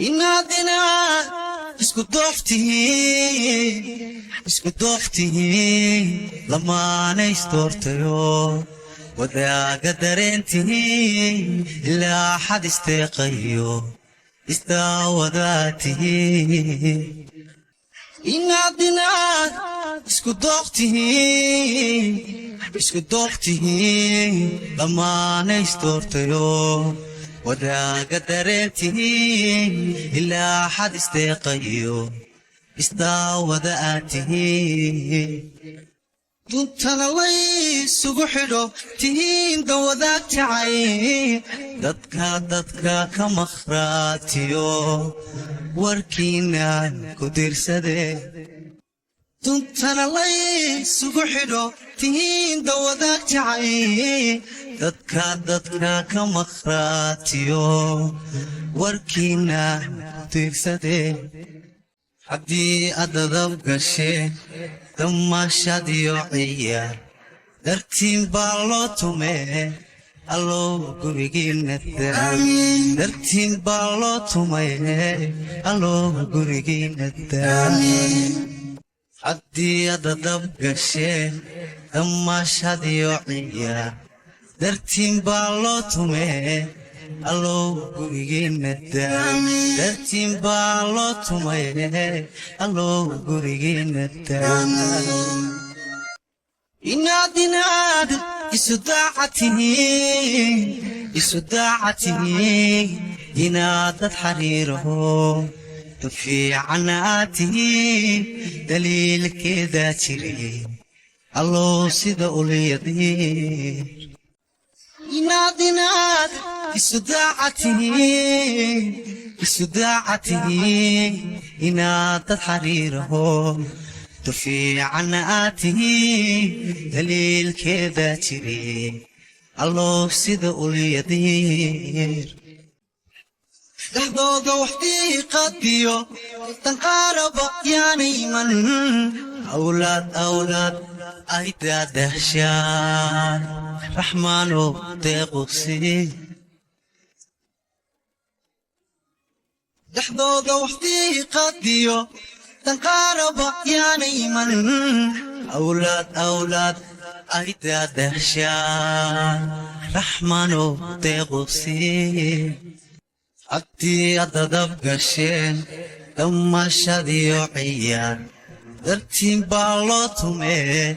inaadina isku dooftihiin lamaana isdoortayo wadaaga dareentiin ilaa xad isteeqayo isdaawadaatihiin inaadina isku dooftihiin lamaana isdoortayo wadaaga dareentiin ilaa xad isteeqayo isdaawada aad tihiin duntana laysugu xidho tihiin dawadaad jacay dadka ka makhraatiyo warkiinaan ku diirsadee duntana laysugu xidho tihiin dawadaad jacay dadka ka makhraatiyo warkiinaan ku diirsadee haddii aad adab gasheen damaashad iyo ciyaar dartiin baa loo tumee allow gurigiinna dartiin baa loo tumee allow gurigiinna haddii aad adab gasheen damaashad iyo ciyaar dartiin baa loo tumee allow gurigiinna dartiin baa loo tumee allow gurigiinna inaad isu daacatihiin inaad dad xariiraho dad fiican aad tihiin daliilkeedaa jirin allow sida ulyadiin inaad isu daacatihiin inaad dad xariiraho dad fiican aad tihiin daliilkeedaa jirin allow sida ulyadiin dhexdooda wax diiqadiyo danqaaraba yaana iman awlaad ay daadahshaan raxmaanow deequsi dhexdooda wax diiqadiyo danqaaraba yaana iman awlaad ay daadahshaan raxmaanow deequsi haddii aad adab gasheen damaashad iyo ciyaar dartiin baa loo tumee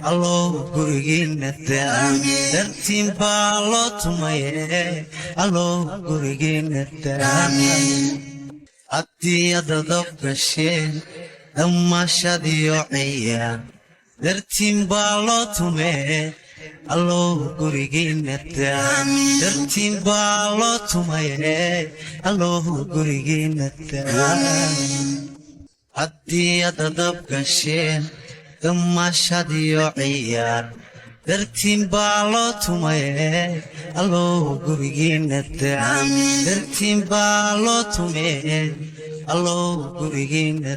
allow gurigiinna dartiin baa loo tumee allow gurigiinna haddii aad adab gasheen damaashad iyo ciyaar dartiin baa loo tumee allow gurigiinna dartiin baa loo tumee allow gurigiinna haddii aad adab gasheen damaashad iyo ciyaar dartiin baa loo tumee allow gurigiinna dartiin baa loo tumee allow gurigiinna